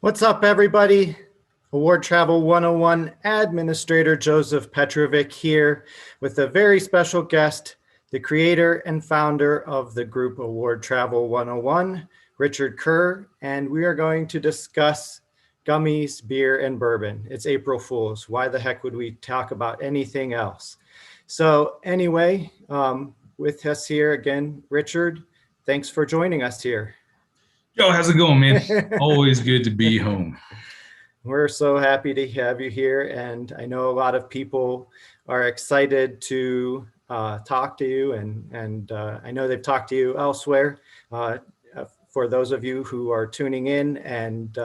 What's up, everybody? Award Travel 101 Administrator Joseph Petrovic here with a very special guest, the creator and founder of the group Award Travel 101, Richard Kerr, and we are going to discuss gummies, beer, and bourbon. It's April Fool's. Why the heck would we talk about anything else? So anyway, with us here again, Richard, thanks for joining us here. Yo, how's it going, man? Always good to be home. We're so happy to have you here, and I know a lot of people are excited to talk to you, and I know they've talked to you elsewhere. For those of you who are tuning in and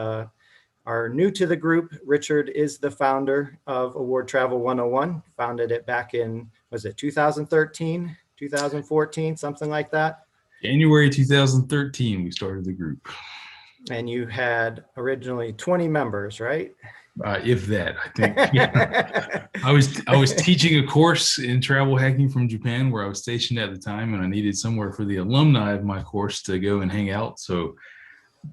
are new to the group, Richard is the founder of Award Travel 101, founded it back in, was it 2013, 2014, something like that? January 2013, we started the group. And you had originally 20 members, right? If that, I think. Yeah. I was teaching a course in travel hacking from Japan where I was stationed at the time, and I needed somewhere for the alumni of my course to go and hang out. So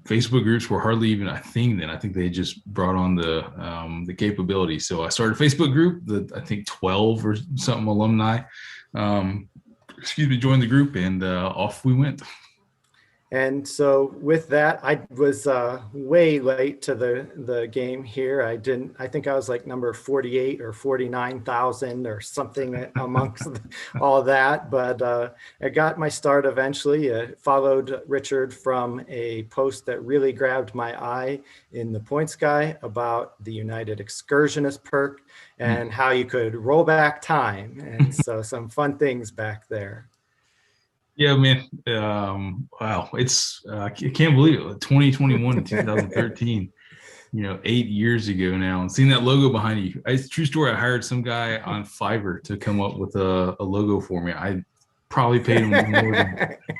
Facebook groups were hardly even a thing then. I think they just brought on the capability. So I started a Facebook group that I think 12 or something alumni joined the group, and off we went. And so with that, I was way late to the game here. I think I was like number 48 or 49,000 or something amongst all that. But I got my start eventually. Followed Richard from a post that really grabbed my eye in the Points Guy about the United Excursionist perk and how you could roll back time. And so some fun things back there. Yeah, man. Wow. I can't believe it. 2021 to 2013, 8 years ago now. And seeing that logo behind you. It's a true story. I hired some guy on Fiverr to come up with a logo for me. I probably paid him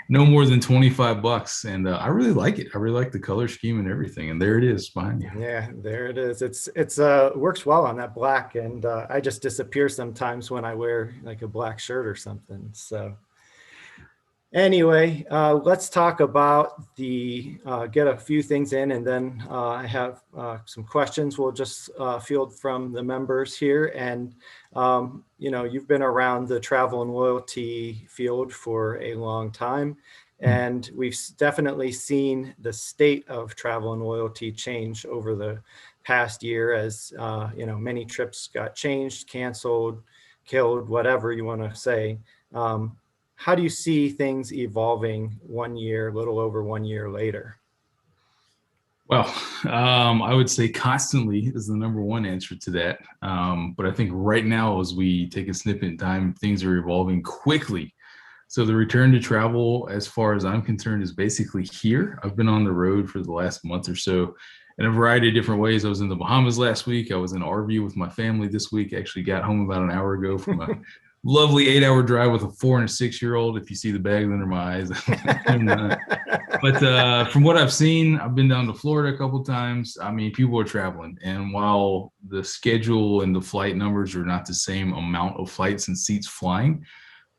no more than $25. And I really like it. I really like the color scheme and everything. And there it is behind you. Yeah, there it is. It's works well on that black. And I just disappear sometimes when I wear like a black shirt or something. So anyway, let's talk about get a few things in, and then I have some questions we'll just field from the members here. And, you've been around the travel and loyalty field for a long time, and we've definitely seen the state of travel and loyalty change over the past year as, many trips got changed, canceled, killed, whatever you want to say. How do you see things evolving 1 year, a little over 1 year later? Well, I would say constantly is the number one answer to that. But I think right now, as we take a snippet in time, things are evolving quickly. So the return to travel, as far as I'm concerned, is basically here. I've been on the road for the last month or so in a variety of different ways. I was in the Bahamas last week. I was in RV with my family this week. I actually got home about an hour ago from a lovely 8-hour drive with a 4 and a 6-year-old. If you see the bags under my eyes. But from what I've seen, I've been down to Florida a couple of times. I mean, people are traveling, and while the schedule and the flight numbers are not the same amount of flights and seats flying,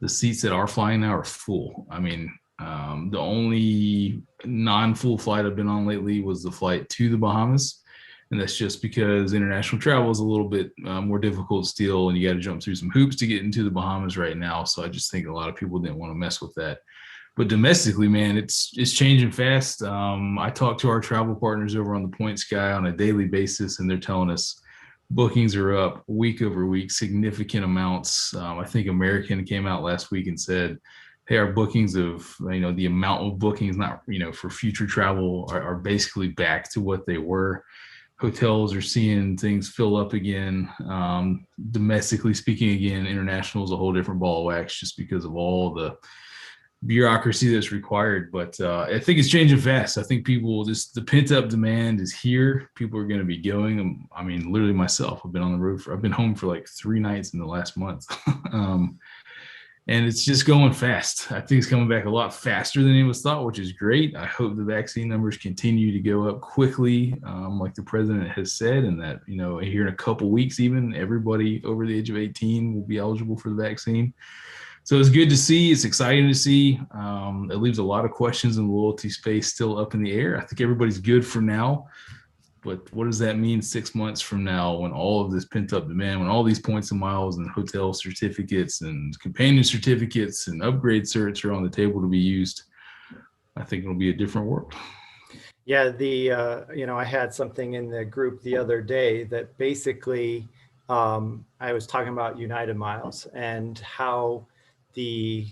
the seats that are flying now are full. I mean, the only non-full flight I've been on lately was the flight to the Bahamas. And that's just because international travel is a little bit more difficult still, and you got to jump through some hoops to get into the Bahamas right now. So I just think a lot of people didn't want to mess with that. But domestically, man, it's changing fast. I talk to our travel partners over on the Points Guy on a daily basis, and they're telling us bookings are up week over week, significant amounts. I think American came out last week and said, hey, our bookings of, the amount of bookings, not, for future travel are basically back to what they were. Hotels are seeing things fill up again. Domestically speaking, again, international is a whole different ball of wax just because of all the bureaucracy that's required. But I think it's changing fast. I think the pent up demand is here. People are going to be going. I mean, literally myself, I've been on the road I've been home for like 3 nights in the last month. And it's just going fast. I think it's coming back a lot faster than anyone thought, which is great. I hope the vaccine numbers continue to go up quickly, like the president has said, and that, here in a couple weeks, even everybody over the age of 18 will be eligible for the vaccine. So it's good to see. It's exciting to see. It leaves a lot of questions in the loyalty space still up in the air. I think everybody's good for now. But what does that mean 6 months from now when all of this pent up demand, when all these points and miles and hotel certificates and companion certificates and upgrade certs are on the table to be used? I think it'll be a different world. Yeah, I had something in the group the other day that basically I was talking about United Miles and how the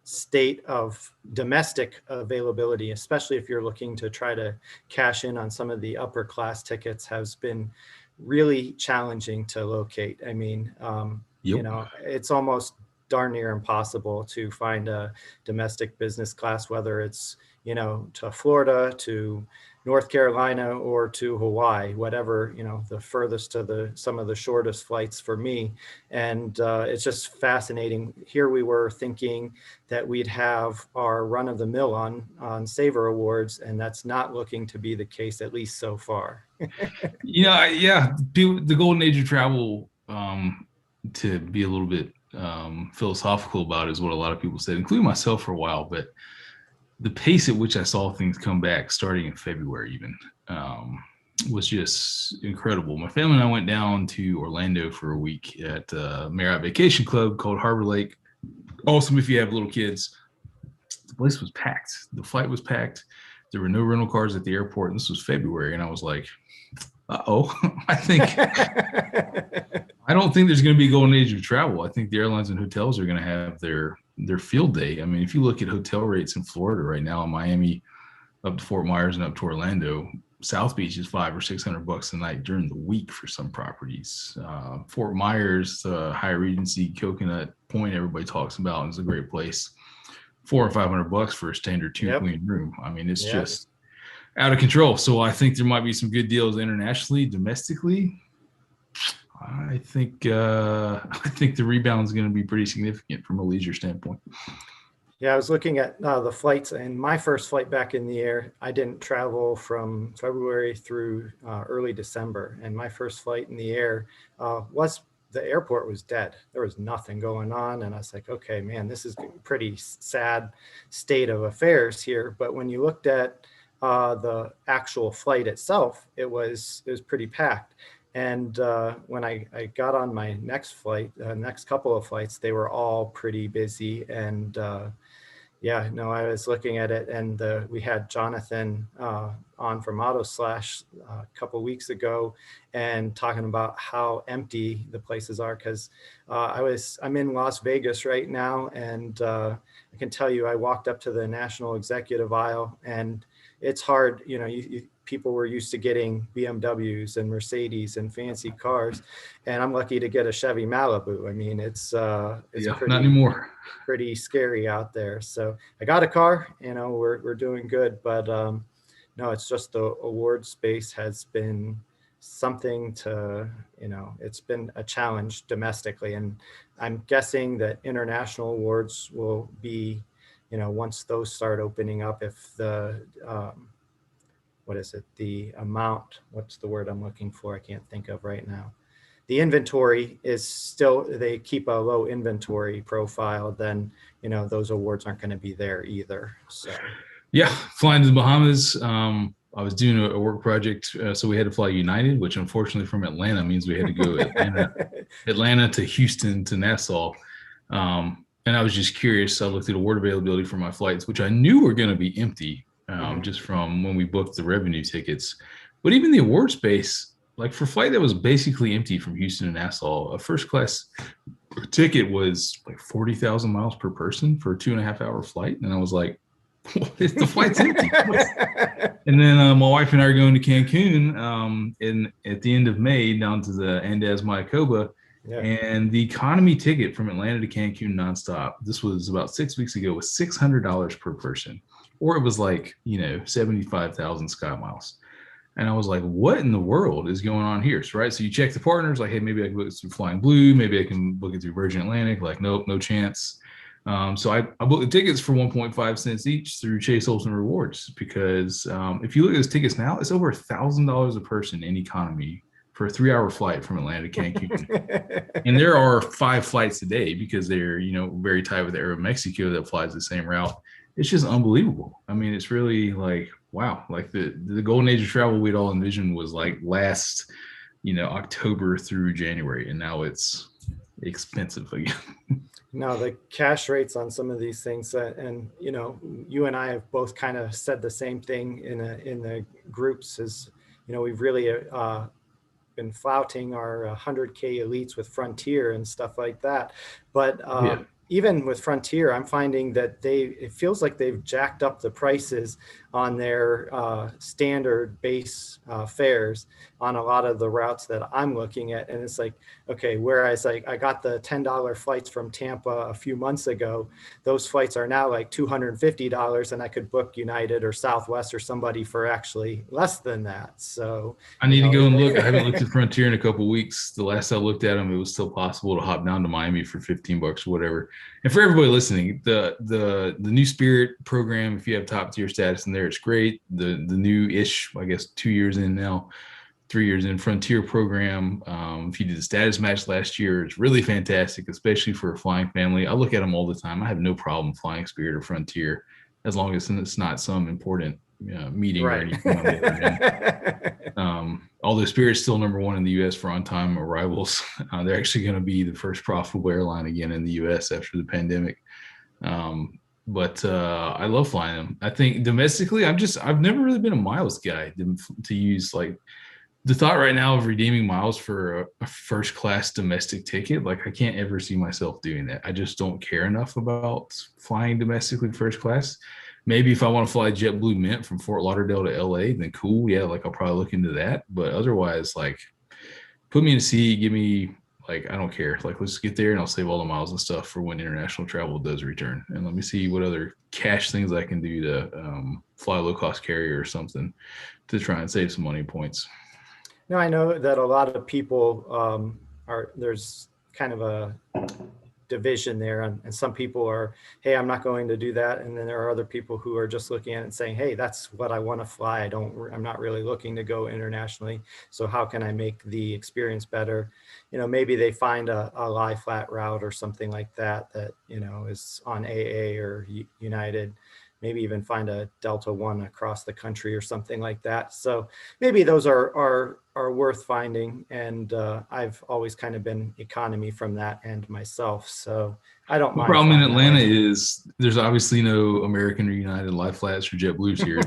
state of domestic availability, especially if you're looking to try to cash in on some of the upper class tickets, has been really challenging to locate. I mean, Yep. it's almost darn near impossible to find a domestic business class, whether it's to Florida, to North Carolina, or to Hawaii, whatever, the furthest to some of the shortest flights for me. And it's just fascinating. Here we were thinking that we'd have our run of the mill on Savor Awards, and that's not looking to be the case, at least so far. Yeah. The golden age of travel, to be a little bit philosophical about it, is what a lot of people said, including myself for a while. But the pace at which I saw things come back starting in February even was just incredible. My family and I went down to Orlando for a week at a Marriott Vacation Club called Harbor Lake. Awesome if you have little kids. The place was packed. The flight was packed. There were no rental cars at the airport. And this was February. And I was like, uh-oh, I don't think there's going to be a golden age of travel. I think the airlines and hotels are going to have their field day. I mean, if you look at hotel rates in Florida right now, in Miami, up to Fort Myers and up to Orlando, South Beach is $500 or $600 a night during the week for some properties. Fort Myers, High Regency, Coconut Point, everybody talks about, is a great place. $400 or $500 for a standard 2-queen room. I mean, it's just out of control. So I think there might be some good deals internationally. Domestically, I think the rebound is going to be pretty significant from a leisure standpoint. Yeah, I was looking at the flights, and my first flight back in the air, I didn't travel from February through early December. And my first flight in the air the airport was dead. There was nothing going on. And I was like, okay, man, this is a pretty sad state of affairs here. But when you looked at the actual flight itself, it was pretty packed. And when I got on my next flight, next couple of flights, they were all pretty busy. And I was looking at it, and we had Jonathan on from Auto Slash a couple weeks ago, and talking about how empty the places are. Because I'm in Las Vegas right now, and I can tell you, I walked up to the National Executive Aisle, and it's hard. People were used to getting BMWs and Mercedes and fancy cars, and I'm lucky to get a Chevy Malibu. I mean, it's not anymore. Pretty scary out there. So I got a car. We're doing good, but no, it's just the award space has been something to, it's been a challenge domestically, and I'm guessing that international awards will be, once those start opening up, if the the amount, what's the word I'm looking for? I can't think of right now. The inventory is still, they keep a low inventory profile, then, those awards aren't going to be there either. So, yeah, flying to the Bahamas. I was doing a work project, so we had to fly United, which unfortunately from Atlanta means we had to go Atlanta to Houston to Nassau. And I was just curious. I looked at award availability for my flights, which I knew were going to be empty. Just from when we booked the revenue tickets. But even the award space, like for a flight that was basically empty from Houston to Nassau, a first class ticket was like 40,000 miles per person for a 2.5-hour flight. And I was like, the flight's empty. And then my wife and I are going to Cancun at the end of May down to the Andaz Mayakoba. Yeah. And the economy ticket from Atlanta to Cancun nonstop, this was about 6 weeks ago, was $600 per person. Or it was like, 75,000 sky miles. And I was like, what in the world is going on here? So you check the partners, like, hey, maybe I can book it through Flying Blue. Maybe I can book it through Virgin Atlantic. Like, nope, no chance. So I booked the tickets for 1.5 cents each through Chase Olson Rewards, because if you look at those tickets now, it's over $1,000 a person in economy for a 3-hour flight from Atlanta to Cancun. And there are 5 flights a day because they're, very tight with Aeromexico that flies the same route. it's just unbelievable. I mean, it's really like, wow, like the golden age of travel we'd all envisioned was like last, October through January, and now it's expensive again. No, the cash rates on some of these things, and you and I have both kind of said the same thing in the groups. Is we've really been flouting our 100K elites with Frontier and stuff like that. But Yeah. even with Frontier, I'm finding that it feels like they've jacked up the prices on their standard base fares on a lot of the routes that I'm looking at. And it's like, okay, whereas like I got the $10 flights from Tampa a few months ago, those flights are now like $250, and I could book United or Southwest or somebody for actually less than that. So, I need to go and look. I haven't looked at Frontier in a couple of weeks. The last I looked at them, it was still possible to hop down to Miami for $15 or whatever. And for everybody listening, the new Spirit program, if you have top tier status in there, it's great. The new-ish, I guess, 2 years in now, 3 years in Frontier program. If you did the status match last year, it's really fantastic, especially for a flying family. I look at them all the time. I have no problem flying Spirit or Frontier as long as it's not some important meeting or right. anything on the other end. Although Spirit's still number one in the U.S. for on-time arrivals, they're actually going to be the first profitable airline again in the U.S. after the pandemic. But I love flying them. I think domestically, I've never really been a miles guy to use. Like, the thought right now of redeeming miles for a first class domestic ticket, like, I can't ever see myself doing that. I just don't care enough about flying domestically first class. Maybe if I want to fly JetBlue Mint from Fort Lauderdale to LA, then cool. Yeah, like, I'll probably look into that. But otherwise, like, put me in a seat, give me, like, I don't care. Like, let's get there and I'll save all the miles and stuff for when international travel does return. And let me see what other cash things I can do to fly a low cost carrier or something to try and save some money points. No, I know that a lot of people there's kind of a division there, and some people are, hey, I'm not going to do that, and then there are other people who are just looking at it and saying, hey, that's what I want to fly. I'm not really looking to go internationally, so how can I make the experience better? Maybe they find a lie flat route or something like that is on AA or United. Maybe even find a Delta One across the country or something like that. So maybe those are worth finding. And I've always kind of been economy from that end myself. So I don't mind. The problem in Atlanta is there's obviously no American or United lie flats or JetBlues here.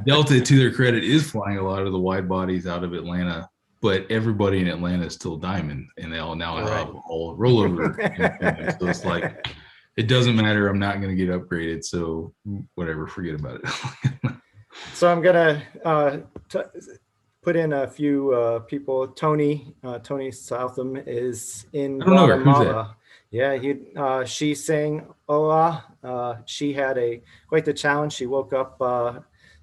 Delta, to their credit, is flying a lot of the wide bodies out of Atlanta, but everybody in Atlanta is still Diamond, and they all now have all rollover. So it's like, it doesn't matter. I'm not going to get upgraded. So whatever, forget about it. So I'm going to put in a few people. Tony Southam is in Guatemala. Yeah, she's saying hola. She had quite the challenge. She woke up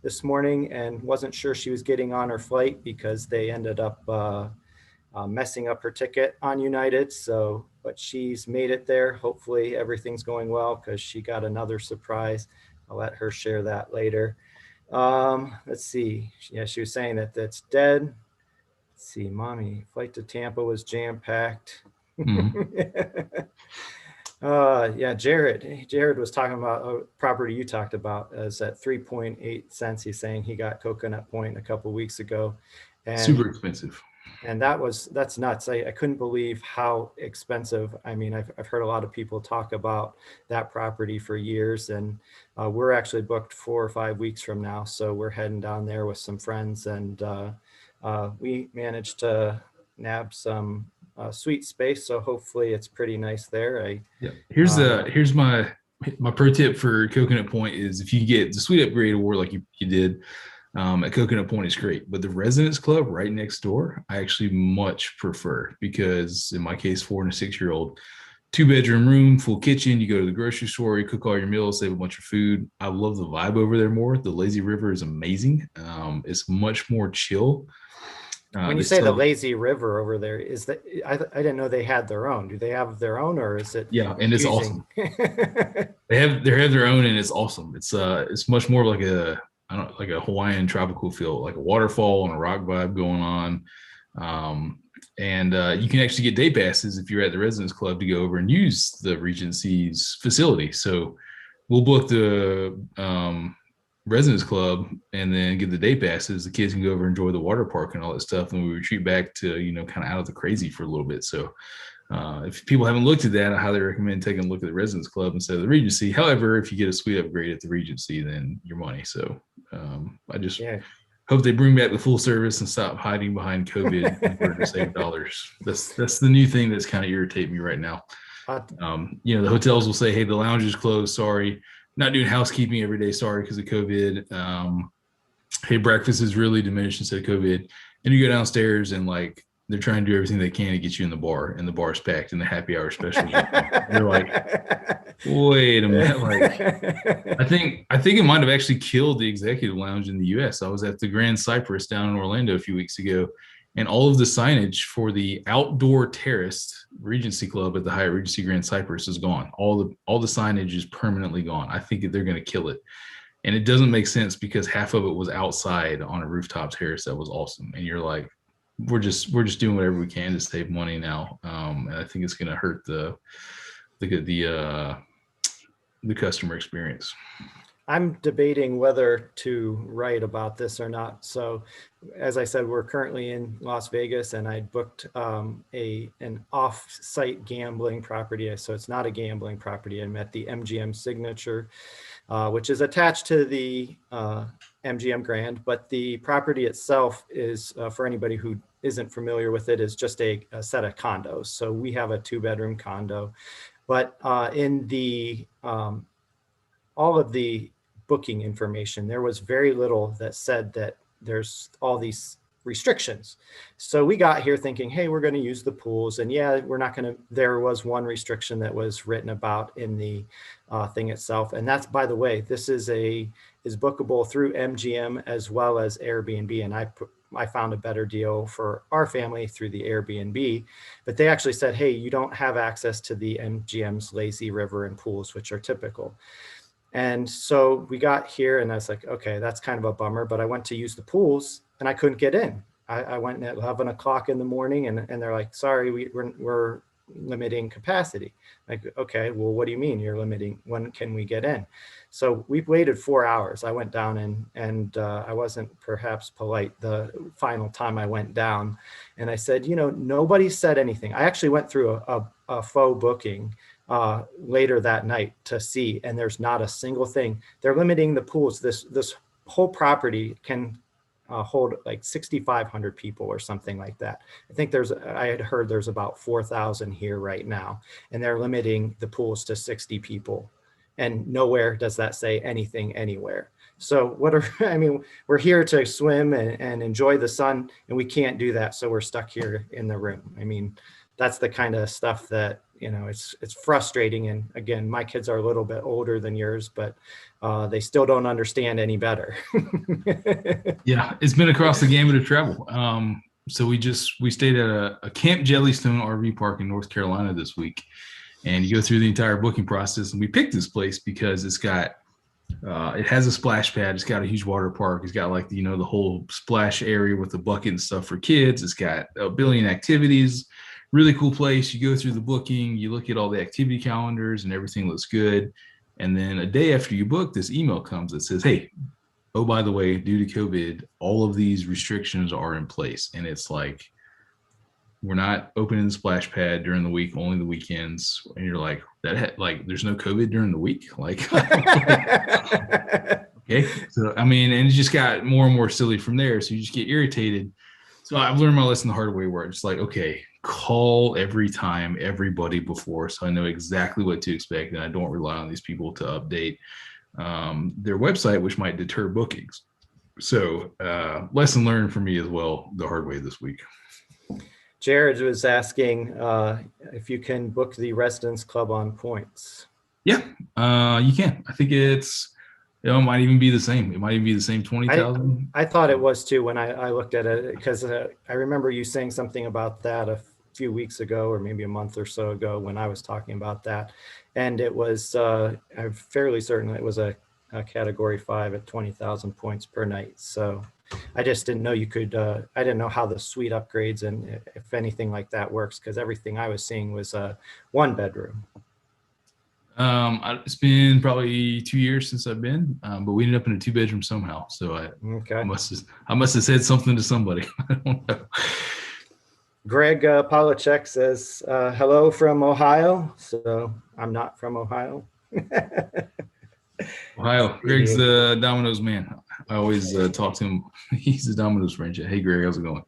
this morning and wasn't sure she was getting on her flight because they ended up messing up her ticket on United. So, but she's made it there. Hopefully everything's going well because she got another surprise. I'll let her share that later. Let's see. Yeah, she was saying that that's dead. Let's see, mommy, flight to Tampa was jam-packed. Mm-hmm. Yeah, Jared was talking about a property you talked about as at 3.8 cents. He's saying he got Coconut Point a couple weeks ago. And super expensive. And that's nuts. I couldn't believe how expensive. I mean, I've heard a lot of people talk about that property for years, and we're actually booked 4 or 5 weeks from now. So we're heading down there with some friends, and we managed to nab some suite space. So hopefully it's pretty nice there. Here's my pro tip for Coconut Point is if you get the suite upgrade award like you did, at Coconut Point is great, but the Residence Club right next door, I actually much prefer because in my case, 4 and a 6-year-old, 2-bedroom room, full kitchen. You go to the grocery store, you cook all your meals, save a bunch of food. I love the vibe over there more. The lazy river is amazing. It's much more chill. When you say the lazy river over there, is that I didn't know they had their own. Do they have their own, or is it? Yeah, and it's awesome. They have their own, and it's awesome. It's much more like a Hawaiian tropical feel, like a waterfall and a rock vibe going on. And you can actually get day passes if you're at the Residence Club to go over and use the Regency's facility. So we'll book the residence club and then get the day passes. The kids can go over and enjoy the water park and all that stuff, and we retreat back to kind of out of the crazy for a little bit. So if people haven't looked at that, I highly recommend taking a look at the residence club instead of the Regency. However, if you get a suite upgrade at the Regency, then your money. So I just hope they bring back the full service and stop hiding behind COVID in order to save dollars. That's the new thing that's kind of irritating me right now. The hotels will say, "Hey, the lounge is closed. Sorry, not doing housekeeping every day. Sorry because of COVID. Hey, breakfast is really diminished instead of COVID." And you go downstairs and like they're trying to do everything they can to get you in the bar, and the bar's packed, and the happy hour specials. You're like, wait a minute. Like, I think it might have actually killed the executive lounge in the U.S. I was at the Grand Cypress down in Orlando a few weeks ago, and all of the signage for the outdoor terraced Regency Club at the Hyatt Regency Grand Cypress is gone. All the signage is permanently gone. I think they're going to kill it. And it doesn't make sense because half of it was outside on a rooftop terrace that was awesome. And you're like, we're just doing whatever we can to save money now. And I think it's going to hurt the customer experience. I'm debating whether to write about this or not. So as I said, we're currently in Las Vegas, and I booked an off-site gambling property. So it's not a gambling property. I'm at the MGM Signature, which is attached to the MGM Grand, but the property itself is, for anybody who isn't familiar with it, is just a set of condos. So we have a 2-bedroom condo, but in the all of the booking information, there was very little that said that there's all these restrictions. So we got here thinking, hey, we're going to use the pools. And yeah, we're not going to, there was one restriction that was written about in the thing itself. And that's, by the way, this is bookable through MGM as well as Airbnb. And I found a better deal for our family through the Airbnb, but they actually said, hey, you don't have access to the MGM's lazy river and pools, which are typical. And so we got here and I was like, okay, that's kind of a bummer, but I went to use the pools and I couldn't get in. I went at 11 o'clock in the morning and they're like, sorry, we're limiting capacity. Like, okay, well, what do you mean you're limiting? When can we get in? So we waited 4 hours. I went down and I wasn't perhaps polite the final time I went down. And I said, nobody said anything. I actually went through a faux booking later that night to see, and there's not a single thing. They're limiting the pools. This whole property can hold like 6,500 people or something like that. I had heard there's about 4,000 here right now, and they're limiting the pools to 60 people. And nowhere does that say anything anywhere. So we're here to swim and enjoy the sun, and we can't do that. So we're stuck here in the room. I mean, that's the kind of stuff that, it's frustrating. And again, my kids are a little bit older than yours, but they still don't understand any better. Yeah, it's been across the gamut of travel. So we stayed at a Camp Jellystone RV park in North Carolina this week, and you go through the entire booking process. And we picked this place because it's got, it has a splash pad. It's got a huge water park. It's got like, the whole splash area with the bucket and stuff for kids. It's got a billion activities. Really cool place. You go through the booking, you look at all the activity calendars and everything looks good. And then a day after you book, this email comes that says, hey, oh, by the way, due to COVID, all of these restrictions are in place. And it's like, we're not opening the splash pad during the week, only the weekends. And you're like, there's no COVID during the week. Like, okay. So, and it just got more and more silly from there. So you just get irritated. So I've learned my lesson the hard way, where it's like, okay, call every time, everybody before, so I know exactly what to expect, and I don't rely on these people to update their website, which might deter bookings. So lesson learned for me as well, the hard way this week. Jared was asking if you can book the Residence Club on points. Yeah, you can. I think it might even be the same. It might even be the same 20,000. I thought it was too when I looked at it, because I remember you saying something about that a few weeks ago, or maybe a month or so ago, when I was talking about that. And it was, I'm fairly certain it was a category 5 at 20,000 points per night. So I just didn't know you could, I didn't know how the suite upgrades and if anything like that works, because everything I was seeing was 1 bedroom. It's been probably 2 years since I've been, but we ended up in a 2-bedroom somehow. So I Okay. must have said something to somebody. I don't know. Greg Polachek says, hello from Ohio. So I'm not from Ohio. Ohio. Greg's the Domino's man. I always talk to him. He's the Domino's ranger. Hey, Greg, how's it going?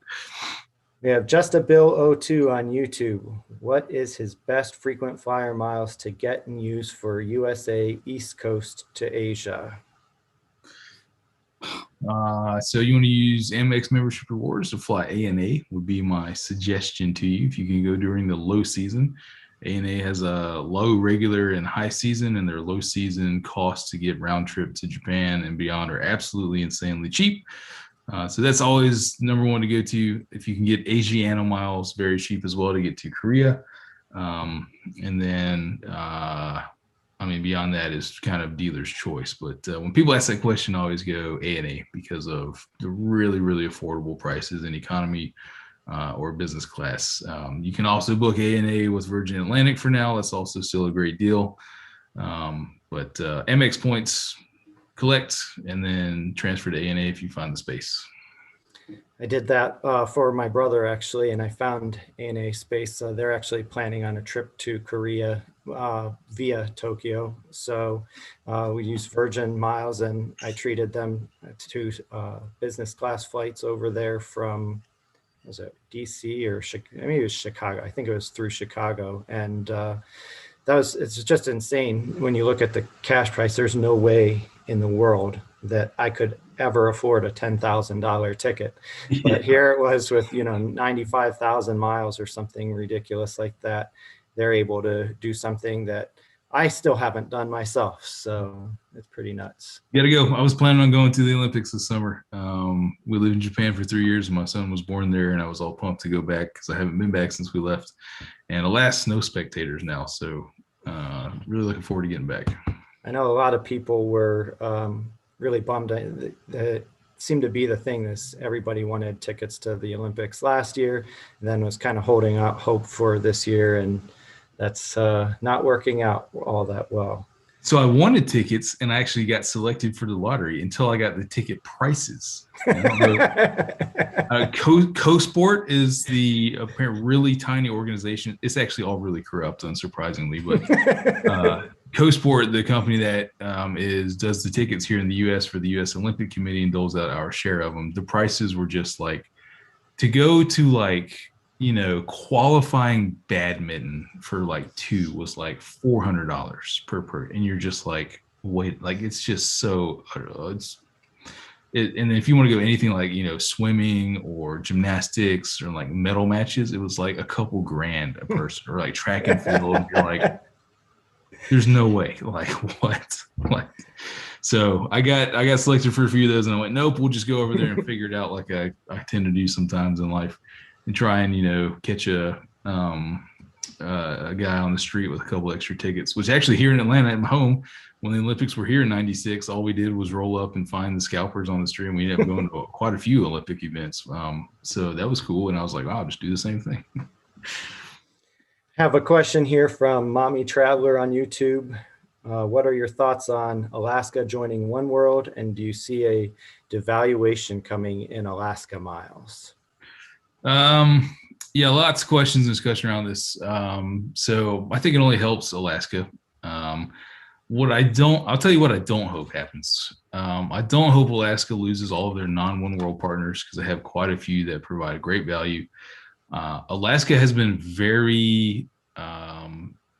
We have Just a Bill 02 on YouTube. What is his best frequent flyer miles to get and use for USA East Coast to Asia? So you want to use Amex membership rewards to fly ANA would be my suggestion to you. If you can go during the low season, ANA has a low, regular, and high season, and their low season costs to get round trip to Japan and beyond are absolutely insanely cheap. So that's always number one to go to. If you can get Asiana miles, very cheap as well to get to Korea. And then beyond that is kind of dealer's choice. But when people ask that question, I always go ANA because of the really, really affordable prices in economy or business class. You can also book ANA with Virgin Atlantic for now. That's also still a great deal. But MX points, collect, and then transfer to ANA if you find the space. I did that for my brother, actually, and I found ANA space. They're actually planning on a trip to Korea via Tokyo. So we used Virgin miles, and I treated them to business class flights over there from, was it DC or maybe it was Chicago. I think it was through Chicago. And it's just insane when you look at the cash price. There's no way in the world that I could ever afford a $10,000 ticket. But here it was with, 95,000 miles or something ridiculous like that. They're able to do something that I still haven't done myself. So it's pretty nuts. Gotta go. I was planning on going to the Olympics this summer. We lived in Japan for 3 years. And my son was born there, and I was all pumped to go back because I haven't been back since we left. And alas, no spectators now. So really looking forward to getting back. I know a lot of people were really bummed. That seemed to be the thing, is everybody wanted tickets to the Olympics last year, and then was kind of holding out hope for this year, and that's not working out all that well. So I wanted tickets, and I actually got selected for the lottery until I got the ticket prices. CoSport is the apparent really tiny organization. It's actually all really corrupt, unsurprisingly, but CoSport, the company that does the tickets here in the U.S. for the U.S. Olympic Committee and doles out our share of them, the prices were just like, to go to qualifying badminton for two was like $400 per, and you're just like, wait, it's just so and then if you want to go anything like swimming or gymnastics or medal matches, it was like a couple grand a person, or track and field, and you're like, there's no way, what, so I got selected for a few of those, and I went, nope, we'll just go over there and figure it out like I tend to do sometimes in life, and try and catch a guy on the street with a couple extra tickets. Which actually here in Atlanta at my home, when the Olympics were here in '96, all we did was roll up and find the scalpers on the street, and we ended up going to quite a few Olympic events. So that was cool, and I was like, wow, I'll just do the same thing. Have a question here from Mommy Traveler on YouTube. What are your thoughts on Alaska joining One World, and do you see a devaluation coming in Alaska miles? Yeah, lots of questions and discussion around this. So I think it only helps Alaska. I'll tell you what I don't hope happens. I don't hope Alaska loses all of their non-One World partners, because they have quite a few that provide great value. Alaska has been very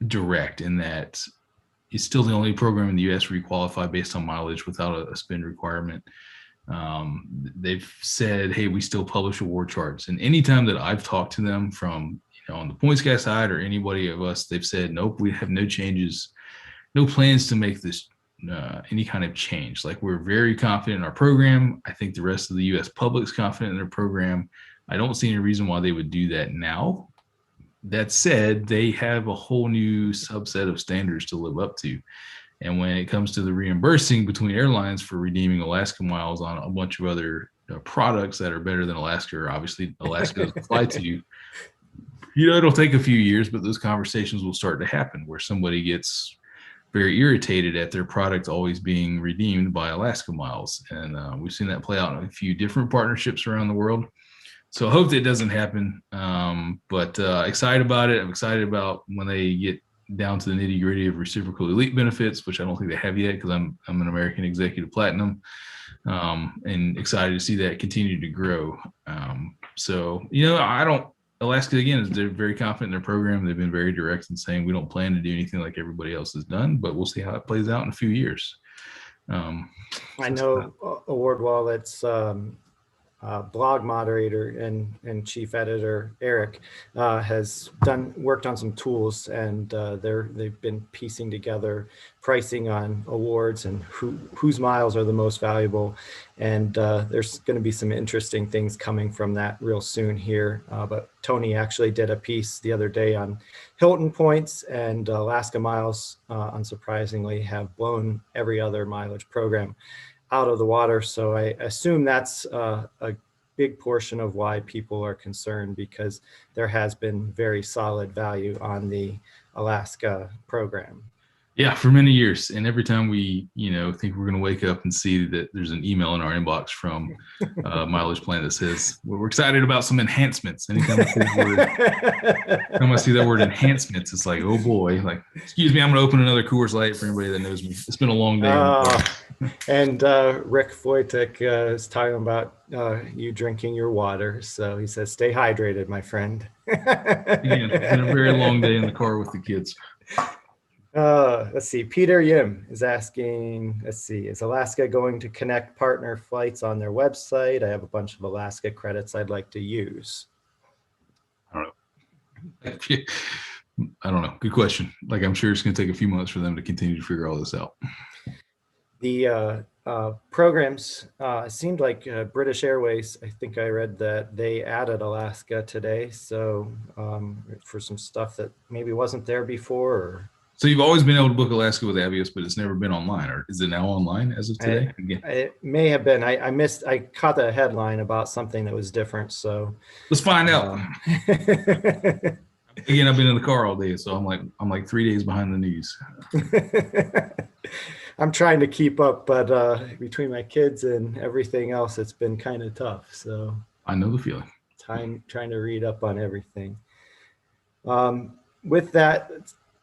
direct in that it's still the only program in the U.S. where you qualify based on mileage without a spend requirement. They've said, hey, we still publish award charts. And anytime that I've talked to them from, on the points guy side or anybody of us, they've said, nope, we have no changes, no plans to make this any kind of change. We're very confident in our program. I think the rest of the U.S. public's confident in their program. I don't see any reason why they would do that now. That said, they have a whole new subset of standards to live up to. And when it comes to the reimbursing between airlines for redeeming Alaska miles on a bunch of other products that are better than Alaska, or obviously Alaska doesn't fly to, it'll take a few years, but those conversations will start to happen where somebody gets very irritated at their product always being redeemed by Alaska Miles. And we've seen that play out in a few different partnerships around the world. So I hope that doesn't happen. But excited about it. I'm excited about when they get down to the nitty gritty of reciprocal elite benefits, which I don't think they have yet because I'm an American Executive Platinum, and excited to see that continue to grow. So, Alaska, again, they're very confident in their program. They've been very direct in saying we don't plan to do anything like everybody else has done, but we'll see how it plays out in a few years. I know Award Wallet's blog moderator and chief editor Eric has worked on some tools, and they've been piecing together pricing on awards and whose miles are the most valuable, and there's going to be some interesting things coming from that real soon here. But Tony actually did a piece the other day on Hilton points, and Alaska Miles unsurprisingly have blown every other mileage program out of the water. So I assume that's a big portion of why people are concerned, because there has been very solid value on the Alaska program. Yeah, for many years. And every time we, think we're going to wake up and see that there's an email in our inbox from Mileage Plan that says, we're excited about some enhancements. Anytime I see that word enhancements, it's like, oh boy, like, excuse me, I'm going to open another Coors Light for anybody that knows me. It's been a long day. And Rick Foytik is talking about you drinking your water. So he says, stay hydrated, my friend. Again, it's been a very long day in the car with the kids. Let's see. Peter Yim is asking, is Alaska going to connect partner flights on their website? I have a bunch of Alaska credits I'd like to use. I don't know. Good question. Like, I'm sure it's going to take a few months for them to continue to figure all this out. The programs, it seemed like British Airways, I think I read that they added Alaska today. So for some stuff that maybe wasn't there before. So you've always been able to book Alaska with Avios, but it's never been online, or is it now online as of today? It may have been. I caught the headline about something that was different. So let's find out. Again, I've been in the car all day, so I'm like 3 days behind the news. I'm trying to keep up, but between my kids and everything else, it's been kind of tough. So I know the feeling. Trying to read up on everything. With that,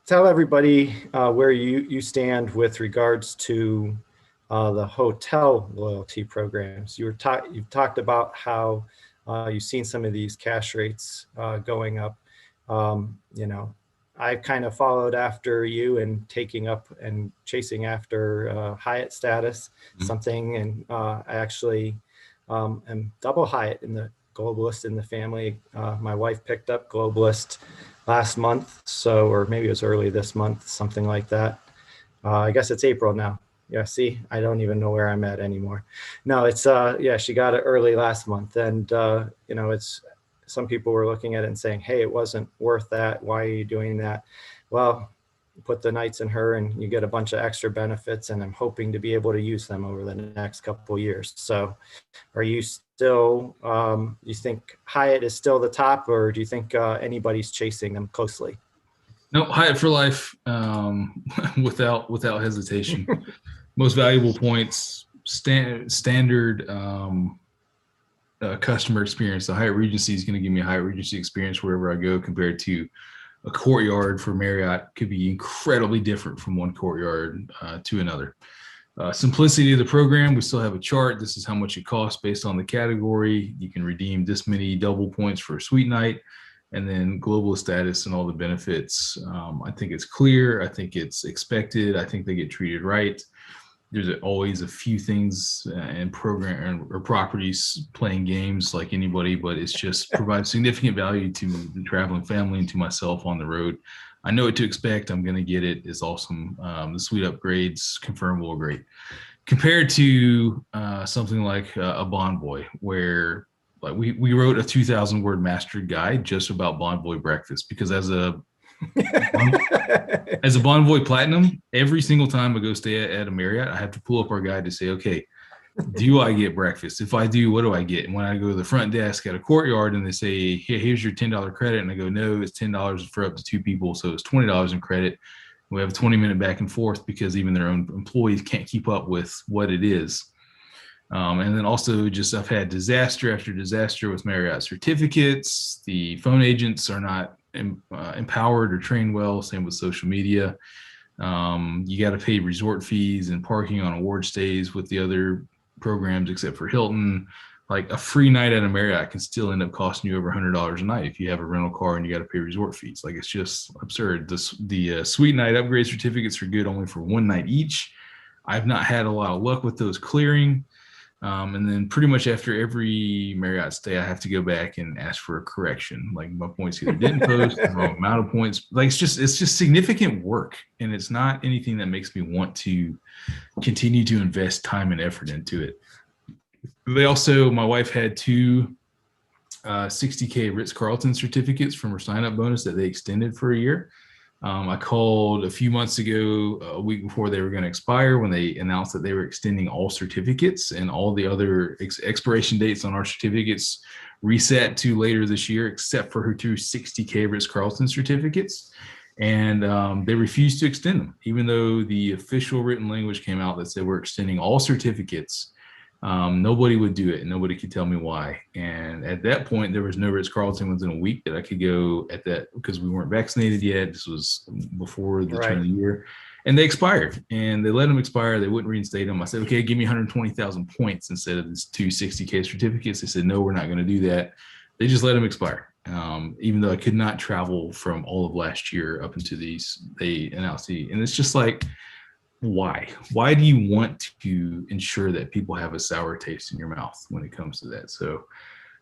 tell everybody where you stand with regards to the hotel loyalty programs. You've talked about how you've seen some of these cash rates going up. I kind of followed after you and taking up and chasing after Hyatt status, something, and I actually am double Hyatt in the Globalist in the family. My wife picked up Globalist last month, or maybe it was early this month, something like that. I guess it's April now. Yeah, see, I don't even know where I'm at anymore. No, it's she got it early last month, and it's. Some people were looking at it and saying, hey, it wasn't worth that. Why are you doing that? Well, put the nights in her and you get a bunch of extra benefits, and I'm hoping to be able to use them over the next couple of years. So are you still, you think Hyatt is still the top, or do you think anybody's chasing them closely? No, Hyatt for life, without hesitation. Most valuable points, standard customer experience. The Hyatt Regency is going to give me a Hyatt Regency experience wherever I go, compared to a Courtyard for Marriott could be incredibly different from one Courtyard to another. Simplicity of the program, we still have a chart. This is how much it costs based on the category. You can redeem this many double points for a suite night, and then global status and all the benefits. I think it's clear. I think it's expected. I think they get treated right. There's always a few things in program or properties playing games like anybody, but it's just provides significant value to the traveling family and to myself on the road. I know what to expect. I'm going to get it. It's awesome. The suite upgrades, confirmable, are great. Compared to something like a Bonvoy, where like we wrote a 2,000 word master guide just about Bonvoy breakfast, because as a Bonvoy Platinum, every single time I go stay at a Marriott, I have to pull up our guide to say, okay, do I get breakfast? If I do, what do I get? And when I go to the front desk at a Courtyard and they say, hey, here's your $10 credit, and I go, no, it's $10 for up to two people, so it's $20 in credit. We have a 20-minute back and forth because even their own employees can't keep up with what it is. And then also just I've had disaster after disaster with Marriott certificates. The phone agents are not empowered or trained well. Same with social media. You got to pay resort fees and parking on award stays with the other programs except for Hilton. Like a free night at a Marriott can still end up costing you over $100 a night if you have a rental car and you got to pay resort fees. Like it's just absurd. The suite night upgrade certificates are good only for one night each. I've not had a lot of luck with those clearing. And then pretty much after every Marriott stay, I have to go back and ask for a correction. Like my points either didn't post, the wrong amount of points. Like it's just significant work, and it's not anything that makes me want to continue to invest time and effort into it. My wife had two $60K Ritz-Carlton certificates from her sign-up bonus that they extended for a year. I called a few months ago, a week before they were going to expire, when they announced that they were extending all certificates, and all the other expiration dates on our certificates reset to later this year, except for her two $60K Ritz-Carlton certificates. And they refused to extend them, even though the official written language came out that said we're extending all certificates. Nobody would do it, and nobody could tell me why. And at that point, there was no Ritz-Carlton ones in a week that I could go at that, because we weren't vaccinated yet. This was before the turn of the year, and they expired, and they let them expire. They wouldn't reinstate them. I said, okay, give me 120,000 points instead of these two $60K certificates. They said, no, we're not going to do that. They just let them expire. Even though I could not travel from all of last year up into these, they announced and it's just like, why do you want to ensure that people have a sour taste in your mouth when it comes to that? So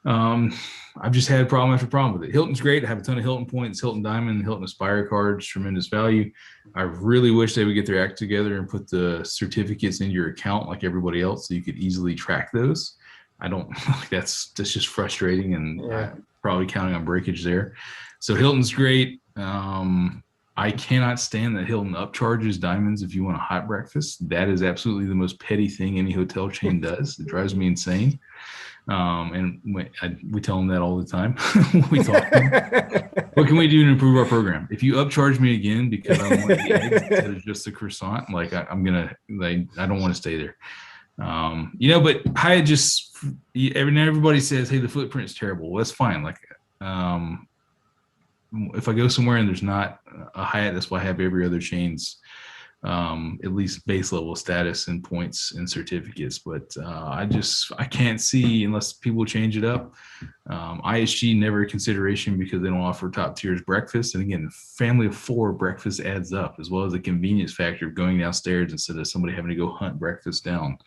I've just had problem after problem with it. Hilton's great. I have a ton of Hilton points, Hilton Diamond, Hilton Aspire cards, tremendous value. I really wish they would get their act together and put the certificates in your account like everybody else, so you could easily track those. I don't that's just frustrating, and I'm probably counting on breakage there. So Hilton's great. I cannot stand that Hilton upcharges diamonds if you want a hot breakfast. That is absolutely the most petty thing any hotel chain does. It drives me insane. And we tell them that all the time. We talk to them. What can we do to improve our program? If you upcharge me again because I want the eggs instead of just the croissant, like I don't want to stay there. But Hyatt just everybody says, hey, the footprint's terrible. Well, that's fine. Like, if I go somewhere and there's not a Hyatt, that's why I have every other chain's at least base level status and points and certificates. But I can't see, unless people change it up. IHG never a consideration because they don't offer top tiers breakfast. And again, family of four breakfast adds up, as well as the convenience factor of going downstairs instead of somebody having to go hunt breakfast down.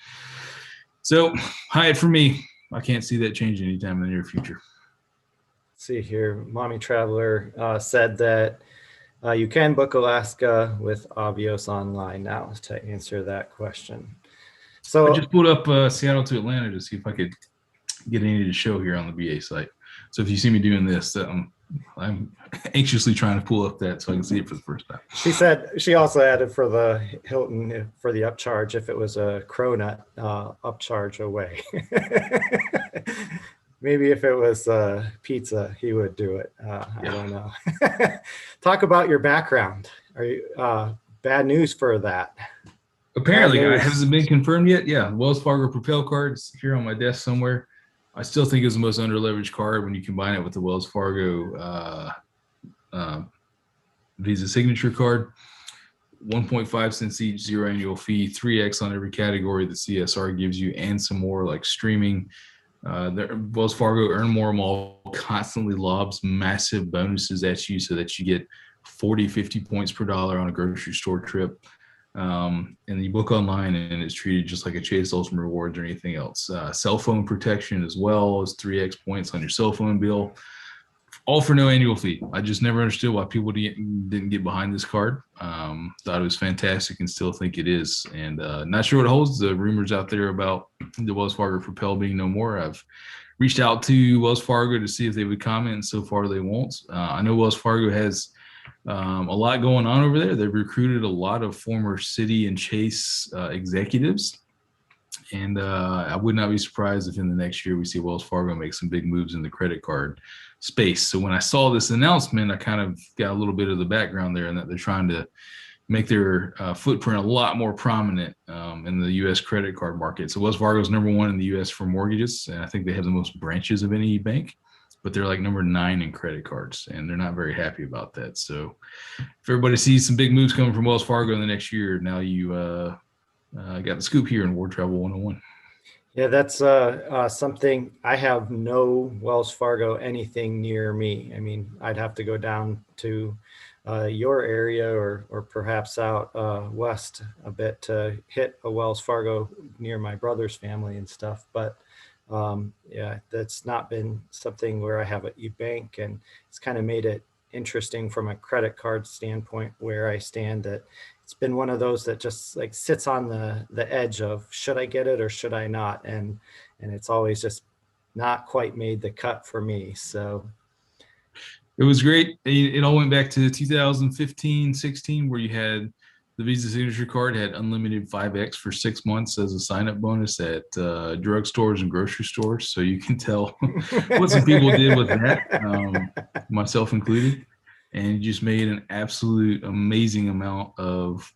So Hyatt for me, I can't see that changing anytime in the near future. See here, Mommy Traveler said that you can book Alaska with Avios online now, to answer that question. So I just pulled up Seattle to Atlanta to see if I could get any to show here on the BA site. So if you see me doing this, I'm anxiously trying to pull up that so I can see it for the first time. She said she also added for the Hilton for the upcharge if it was a cronut upcharge away. Maybe if it was pizza, he would do it. I don't know. Talk about your background. Are you bad news for that? Apparently, it hasn't been confirmed yet. Yeah, Wells Fargo Propel cards here on my desk somewhere. I still think it's the most under-leveraged card when you combine it with the Wells Fargo Visa Signature card. 1.5 cents each, 0 annual fee, 3x on every category the CSR gives you, and some more like streaming. Wells Fargo Earn More Mall constantly lobs massive bonuses at you so that you get 40, 50 points per dollar on a grocery store trip. And you book online and it's treated just like a Chase Ultimate Rewards or anything else. Cell phone protection as well as 3x points on your cell phone bill, all for no annual fee. I just never understood why people didn't get behind this card. Thought it was fantastic and still think it is. And not sure what it holds. The rumors out there about the Wells Fargo Propel being no more. I've reached out to Wells Fargo to see if they would comment, and so far they won't. I know Wells Fargo has a lot going on over there. They've recruited a lot of former Citi and Chase executives. And I would not be surprised if in the next year we see Wells Fargo make some big moves in the credit card space. So when I saw this announcement, I kind of got a little bit of the background there, and that they're trying to make their footprint a lot more prominent in the U.S. credit card market. So Wells Fargo is number one in the U.S. for mortgages, and I think they have the most branches of any bank, but they're like number 9 in credit cards, and they're not very happy about that. So if everybody sees some big moves coming from Wells Fargo in the next year, now you got the scoop here in Ward Travel 101. Yeah, that's something. I have no Wells Fargo anything near me. I mean, I'd have to go down to your area or perhaps out west a bit to hit a Wells Fargo near my brother's family and stuff. But yeah, that's not been something where I have an e-bank, and it's kind of made it interesting from a credit card standpoint where I stand, that it's been one of those that just like sits on the edge of should I get it or should I not, and it's always just not quite made the cut for me. So It was great. It all went back to 2015, 16, where you had the Visa Signature card had unlimited 5X for 6 months as a sign-up bonus at drugstores and grocery stores. So you can tell what some people did with that, myself included, and just made an absolute amazing amount of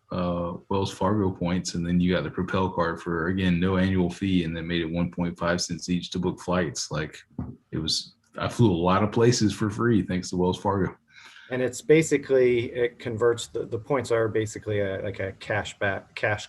Wells Fargo points. And then you got the Propel card for, again, no annual fee, and then made it 1.5 cents each to book flights. Like, it was, I flew a lot of places for free thanks to Wells Fargo. and it's basically, it converts, the points are basically like a cash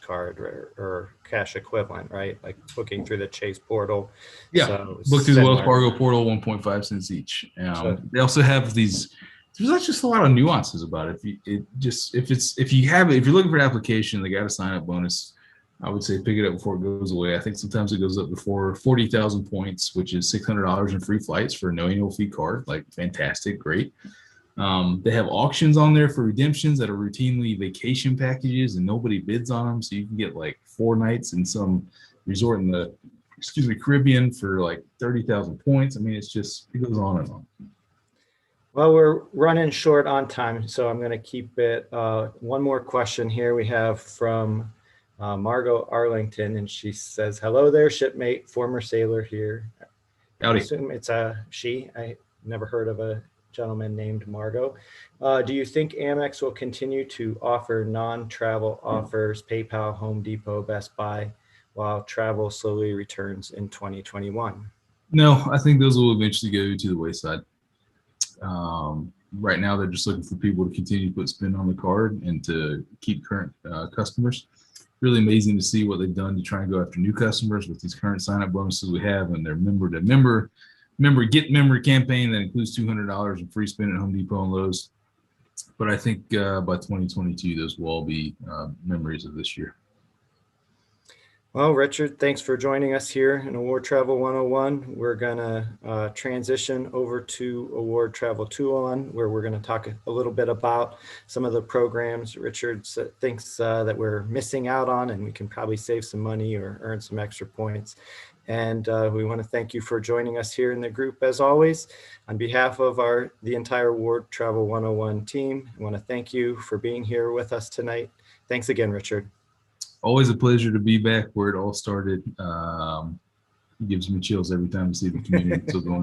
card or cash equivalent, right? Like booking through the Chase portal. Yeah, So book through the Wells similar. Fargo portal, 1.5 cents each. So- They also have these. There's just a lot of nuances about it. If you're looking for an application, they got a sign up bonus. I would say pick it up before it goes away. I think sometimes it goes up before 40,000 points, which is $600 in free flights for a no annual fee card. Like, fantastic, great. They have auctions on there for redemptions that are routinely vacation packages, and nobody bids on them. So you can get like 4 nights in some resort in the Caribbean for like 30,000 points. I mean, it goes on and on. Well, we're running short on time, so I'm going to keep it. One more question here we have from Margot Arlington, and she says, "Hello there, shipmate, former sailor here." Howdy. I assume it's a she. I never heard of a gentleman named Margot. Do you think Amex will continue to offer non-travel offers, PayPal, Home Depot, Best Buy, while travel slowly returns in 2021? No, I think those will eventually go to the wayside. Right now, they're just looking for people to continue to put spin on the card and to keep current customers. Really amazing to see what they've done to try and go after new customers with these current sign-up bonuses we have, and their member get member campaign that includes $200 in free spin at Home Depot and Lowe's. But I think by 2022, those will all be memories of this year. Well, Richard, thanks for joining us here in Award Travel 101. We're going to transition over to Award Travel 201, where we're going to talk a little bit about some of the programs Richard thinks that we're missing out on, and we can probably save some money or earn some extra points. And we want to thank you for joining us here in the group, as always. On behalf of the entire Award Travel 101 team, I want to thank you for being here with us tonight. Thanks again, Richard. Always a pleasure to be back where it all started. It gives me chills every time I see the community still going